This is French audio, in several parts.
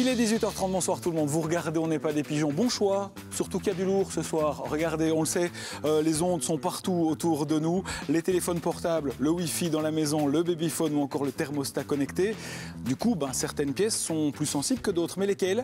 Il est 18h30, bonsoir tout le monde. Vous regardez, on n'est pas des pigeons. Bon choix, surtout qu'il y a du lourd ce soir. Regardez, on le sait, les ondes sont partout autour de nous. Les téléphones portables, le Wi-Fi dans la maison, le babyphone ou encore le thermostat connecté. Du coup, certaines pièces sont plus sensibles que d'autres. Mais lesquelles ?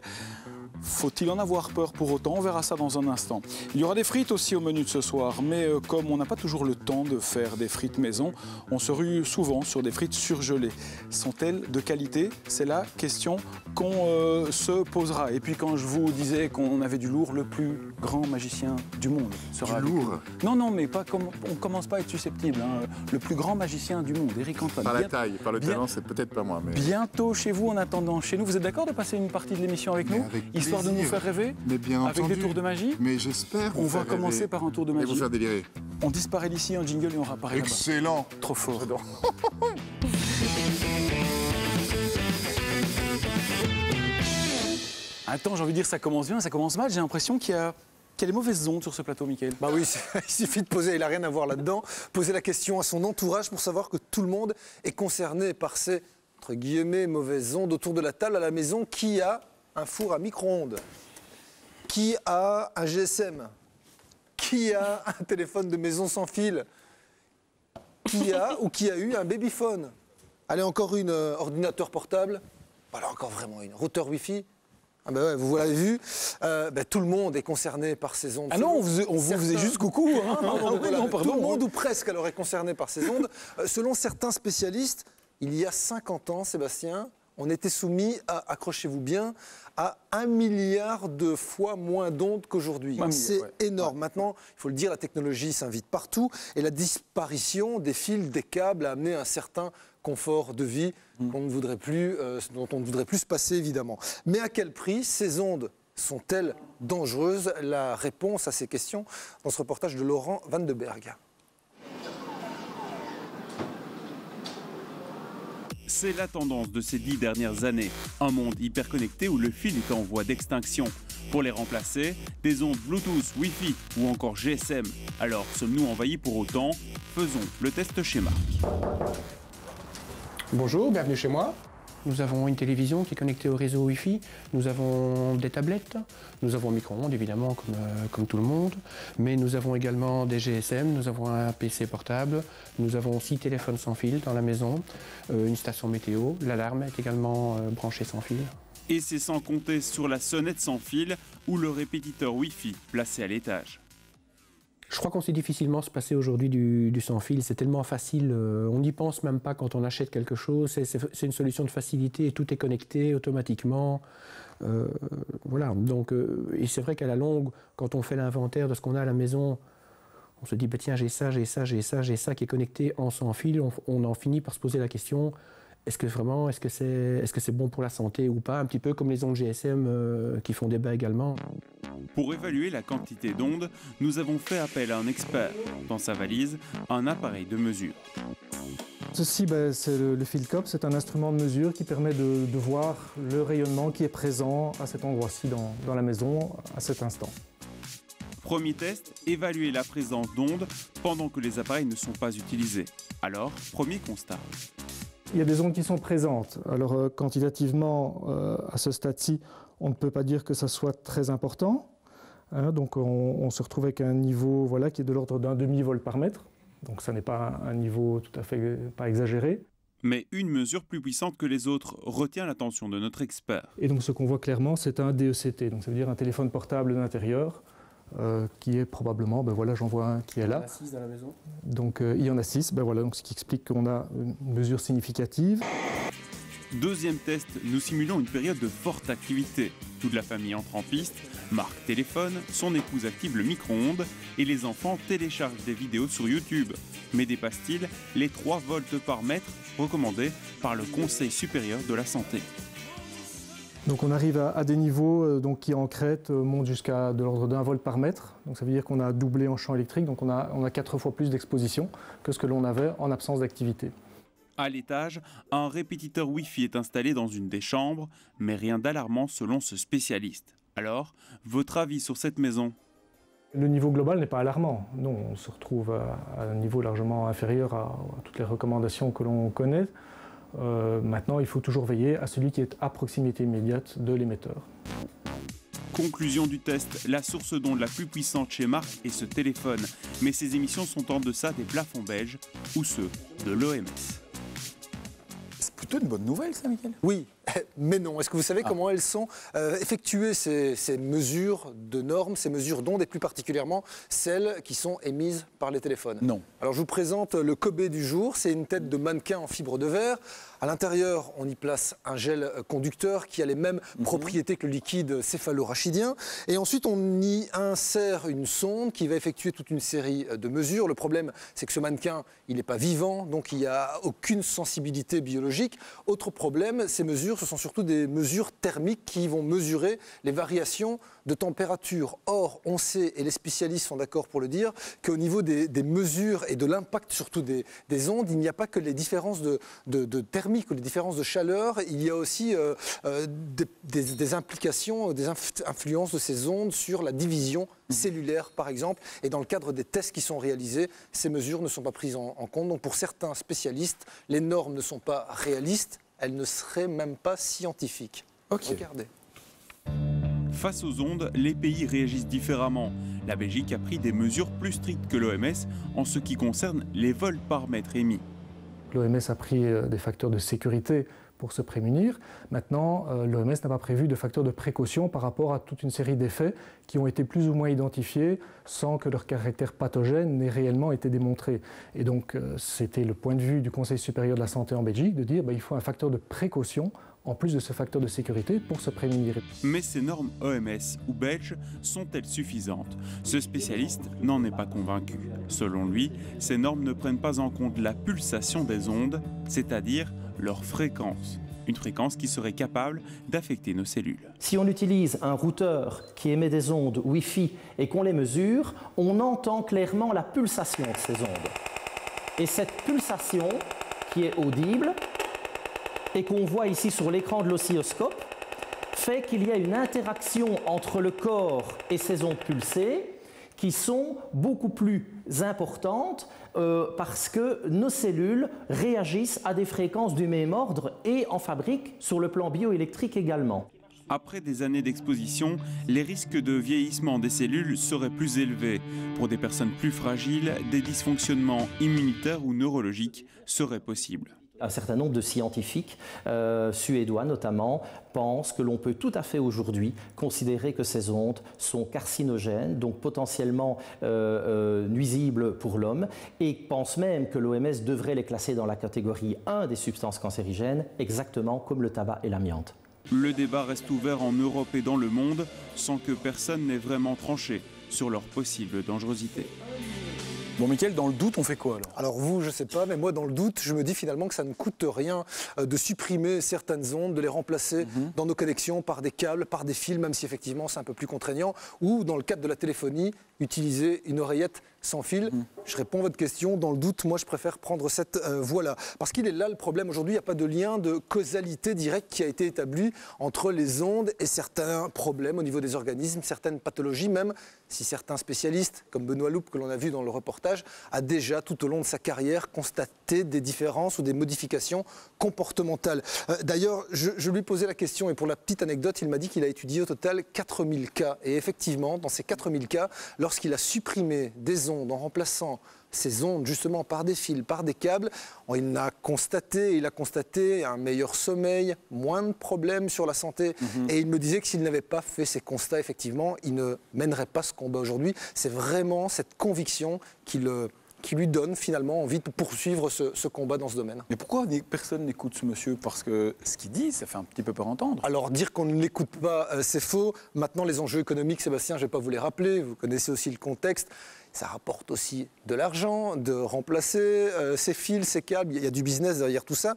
Faut-il en avoir peur pour autant? On verra ça dans un instant. Il y aura des frites aussi au menu de ce soir, mais comme on n'a pas toujours le temps de faire des frites maison, on se rue souvent sur des frites surgelées. Sont-elles de qualité? C'est la question qu'on se posera. Et puis quand je vous disais qu'on avait du lourd, le plus grand magicien du monde sera... Du lourd? Non, mais pas comme... on ne commence pas à être susceptible. Hein. Le plus grand magicien du monde, Eric Antoine. Par la taille, par le talent, c'est peut-être pas moi. Mais... Bientôt chez vous, en attendant chez nous. Vous êtes d'accord de passer une partie de l'émission avec nous? Histoire de nous faire rêver, mais bien avec entendu. Des tours de magie. Mais j'espère. On va commencer par un tour de magie. Et vous faire délirer. On disparaît d'ici, un jingle et on réapparaît là-bas. Excellent. Trop fort. Attends, j'ai envie de dire ça commence bien, ça commence mal. J'ai l'impression qu'il y a des mauvaises ondes sur ce plateau, Mickaël. Bah oui, il suffit de poser, il n'a rien à voir là-dedans, poser la question à son entourage pour savoir que tout le monde est concerné par ces, entre guillemets, mauvaises ondes autour de la table à la maison. Qui a un four à micro-ondes? Qui a un GSM? Qui a un téléphone de maison sans fil? Qui a ou qui a eu un babyphone? Allez, encore une ordinateur portable. Voilà, encore vraiment une. Routeur Wi-Fi. Ah ben ouais, vous l'avez vu, tout le monde est concerné par ces ondes. Ah non, on vous faisait juste coucou. Hein. Voilà, tout le monde ou presque alors est concerné par ces ondes. Selon certains spécialistes, il y a 50 ans, Sébastien, on était soumis à, accrochez-vous bien, à 1 milliard de fois moins d'ondes qu'aujourd'hui. C'est énorme. Ouais. Maintenant, il faut le dire, la technologie s'invite partout et la disparition des fils, des câbles a amené un certain confort de vie qu'on ne voudrait plus, dont on ne voudrait plus se passer évidemment. Mais à quel prix ces ondes sont-elles dangereuses? La réponse à ces questions dans ce reportage de Laurent Van de Berg. C'est la tendance de ces 10 dernières années. Un monde hyper connecté où le fil est en voie d'extinction. Pour les remplacer, des ondes Bluetooth, Wi-Fi ou encore GSM. Alors, sommes-nous envahis pour autant? Faisons le test chez Marc. Bonjour, bienvenue chez moi. Nous avons une télévision qui est connectée au réseau Wi-Fi, nous avons des tablettes, nous avons un micro-ondes évidemment comme tout le monde, mais nous avons également des GSM, nous avons un PC portable, nous avons 6 téléphones sans fil dans la maison, une station météo, l'alarme est également branchée sans fil. Et c'est sans compter sur la sonnette sans fil ou le répétiteur Wi-Fi placé à l'étage. Je crois qu'on sait difficilement se passer aujourd'hui du sans-fil, c'est tellement facile, on n'y pense même pas quand on achète quelque chose, c'est une solution de facilité et tout est connecté automatiquement. Voilà, donc, et c'est vrai qu'à la longue, quand on fait l'inventaire de ce qu'on a à la maison, on se dit, tiens, j'ai ça qui est connecté en sans-fil, on en finit par se poser la question, est-ce que c'est bon pour la santé ou pas? Un petit peu comme les ondes GSM qui font débat également. Pour évaluer la quantité d'ondes, nous avons fait appel à un expert. Dans sa valise, un appareil de mesure. Ceci, c'est le Philcop, c'est un instrument de mesure qui permet de voir le rayonnement qui est présent à cet endroit-ci dans la maison à cet instant. Premier test, évaluer la présence d'ondes pendant que les appareils ne sont pas utilisés. Alors, premier constat. Il y a des ondes qui sont présentes. Alors quantitativement, à ce stade-ci, on ne peut pas dire que ça soit très important. Hein, donc on se retrouve avec un niveau qui est de l'ordre d'un demi-volt par mètre. Donc ça n'est pas un niveau tout à fait pas exagéré. Mais une mesure plus puissante que les autres retient l'attention de notre expert. Et donc ce qu'on voit clairement, c'est un DECT. Donc ça veut dire un téléphone portable d'intérieur. Qui est probablement, j'en vois un qui est là. Il y en a 6 dans la maison. Donc il y en a 6, donc ce qui explique qu'on a une mesure significative. Deuxième test, nous simulons une période de forte activité. Toute la famille entre en piste, Marc téléphone, son épouse active le micro-ondes et les enfants téléchargent des vidéos sur YouTube. Mais dépasse-t-il les 3 volts par mètre recommandés par le Conseil supérieur de la santé? Donc on arrive à des niveaux qui en crête montent jusqu'à de l'ordre d'1 volt par mètre. Donc ça veut dire qu'on a doublé en champ électrique, donc on a 4 fois plus d'exposition que ce que l'on avait en absence d'activité. À l'étage, un répétiteur Wi-Fi est installé dans une des chambres, mais rien d'alarmant selon ce spécialiste. Alors, votre avis sur cette maison? Le niveau global n'est pas alarmant. Non, on se retrouve à un niveau largement inférieur à toutes les recommandations que l'on connaît. Maintenant, il faut toujours veiller à celui qui est à proximité immédiate de l'émetteur. Conclusion du test, la source d'onde la plus puissante chez Marc est ce téléphone. Mais ces émissions sont en deçà des plafonds belges ou ceux de l'OMS. C'est plutôt une bonne nouvelle, ça, Mickaël? Oui, mais non. Est-ce que vous savez comment elles sont effectuées, ces mesures de normes, ces mesures d'ondes, et plus particulièrement celles qui sont émises par les téléphones? Non. Alors je vous présente le Kobe du jour. C'est une tête de mannequin en fibre de verre. À l'intérieur, on y place un gel conducteur qui a les mêmes propriétés que le liquide céphalorachidien. Et ensuite, on y insère une sonde qui va effectuer toute une série de mesures. Le problème, c'est que ce mannequin, il n'est pas vivant, donc il n'y a aucune sensibilité biologique. Autre problème, ces mesures, ce sont surtout des mesures thermiques qui vont mesurer les variations de température. Or, on sait, et les spécialistes sont d'accord pour le dire, qu'au niveau des mesures et de l'impact surtout des ondes, il n'y a pas que les différences de thermique ou les différences de chaleur, il y a aussi des implications, des influences de ces ondes sur la division cellulaire, par exemple. Et dans le cadre des tests qui sont réalisés, ces mesures ne sont pas prises en compte. Donc pour certains spécialistes, les normes ne sont pas réalistes, elles ne seraient même pas scientifiques. Regardez. Face aux ondes, les pays réagissent différemment. La Belgique a pris des mesures plus strictes que l'OMS en ce qui concerne les vols par mètre émis. L'OMS a pris des facteurs de sécurité pour se prémunir. Maintenant, l'OMS n'a pas prévu de facteurs de précaution par rapport à toute une série d'effets qui ont été plus ou moins identifiés sans que leur caractère pathogène n'ait réellement été démontré. Et donc, c'était le point de vue du Conseil supérieur de la santé en Belgique de dire qu'il faut un facteur de précaution en plus de ce facteur de sécurité pour se prémunir. Mais ces normes OMS ou belges sont-elles suffisantes? Ce spécialiste n'en est pas convaincu. Selon lui, ces normes ne prennent pas en compte la pulsation des ondes, c'est-à-dire leur fréquence. Une fréquence qui serait capable d'affecter nos cellules. Si on utilise un routeur qui émet des ondes Wi-Fi et qu'on les mesure, on entend clairement la pulsation de ces ondes. Et cette pulsation, qui est audible, et qu'on voit ici sur l'écran de l'oscilloscope, fait qu'il y a une interaction entre le corps et ces ondes pulsées qui sont beaucoup plus importantes parce que nos cellules réagissent à des fréquences du même ordre et en fabriquent sur le plan bioélectrique également. Après des années d'exposition, les risques de vieillissement des cellules seraient plus élevés. Pour des personnes plus fragiles, des dysfonctionnements immunitaires ou neurologiques seraient possibles. Un certain nombre de scientifiques, suédois notamment, pensent que l'on peut tout à fait aujourd'hui considérer que ces ondes sont carcinogènes, donc potentiellement nuisibles pour l'homme, et pensent même que l'OMS devrait les classer dans la catégorie 1 des substances cancérigènes, exactement comme le tabac et l'amiante. Le débat reste ouvert en Europe et dans le monde, sans que personne n'ait vraiment tranché sur leur possible dangerosité. Bon, Mickaël, dans le doute, on fait quoi Alors vous, je ne sais pas, mais moi, dans le doute, je me dis finalement que ça ne coûte rien de supprimer certaines ondes, de les remplacer dans nos connexions par des câbles, par des fils, même si effectivement c'est un peu plus contraignant, ou dans le cadre de la téléphonie, utiliser une oreillette sans fil. Je réponds à votre question. Dans le doute, moi, je préfère prendre cette voie-là. Parce qu'il est là le problème. Aujourd'hui, il n'y a pas de lien de causalité directe qui a été établi entre les ondes et certains problèmes au niveau des organismes, certaines pathologies, même si certains spécialistes, comme Benoît Loup, que l'on a vu dans le reportage, a déjà, tout au long de sa carrière, constaté des différences ou des modifications comportementales. D'ailleurs, je lui posais la question, et pour la petite anecdote, il m'a dit qu'il a étudié au total 4000 cas. Et effectivement, dans ces 4000 cas, lorsqu'il a supprimé des ondes en remplaçant ces ondes justement par des fils, par des câbles, il a constaté un meilleur sommeil, moins de problèmes sur la santé. Et il me disait que s'il n'avait pas fait ces constats, effectivement, il ne mènerait pas ce combat aujourd'hui. C'est vraiment cette conviction qui lui donne finalement envie de poursuivre ce combat dans ce domaine. Mais pourquoi personne n'écoute ce monsieur? Parce que ce qu'il dit, ça fait un petit peu peur entendre. Alors dire qu'on ne l'écoute pas, c'est faux. Maintenant, les enjeux économiques, Sébastien, je ne vais pas vous les rappeler, vous connaissez aussi le contexte. Ça rapporte aussi de l'argent, de remplacer ces fils, ces câbles, il y a du business derrière tout ça.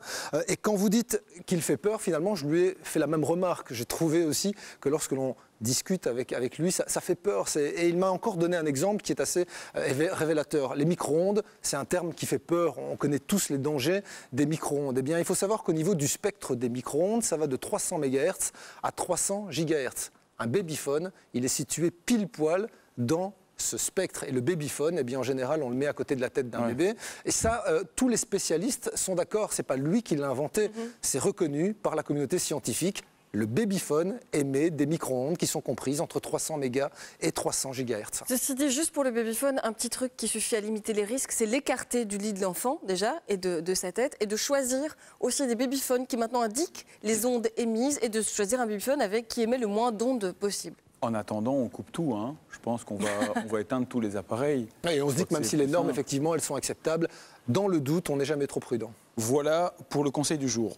Et quand vous dites qu'il fait peur, finalement, je lui ai fait la même remarque. J'ai trouvé aussi que lorsque l'on discute avec lui, ça fait peur. Et il m'a encore donné un exemple qui est assez révélateur. Les micro-ondes, c'est un terme qui fait peur. On connaît tous les dangers des micro-ondes. Eh bien, il faut savoir qu'au niveau du spectre des micro-ondes, ça va de 300 MHz à 300 GHz. Un babyphone, il est situé pile poil dans ce spectre et le babyphone, eh bien, en général, on le met à côté de la tête d'un bébé. Et ça, tous les spécialistes sont d'accord. C'est pas lui qui l'a inventé. C'est reconnu par la communauté scientifique. Le babyphone émet des micro-ondes qui sont comprises entre 300 mégas et 300 GHz. Ceci dit, juste pour le babyphone, un petit truc qui suffit à limiter les risques, c'est l'écarter du lit de l'enfant, déjà, et de sa tête, et de choisir aussi des babyphones qui maintenant indiquent les ondes émises, et de choisir un babyphone qui émet le moins d'ondes possible. En attendant, on coupe tout. Hein. Je pense qu'on va éteindre tous les appareils. Et on se dit que même si les normes, effectivement, elles sont acceptables, dans le doute, on n'est jamais trop prudent. Voilà pour le conseil du jour.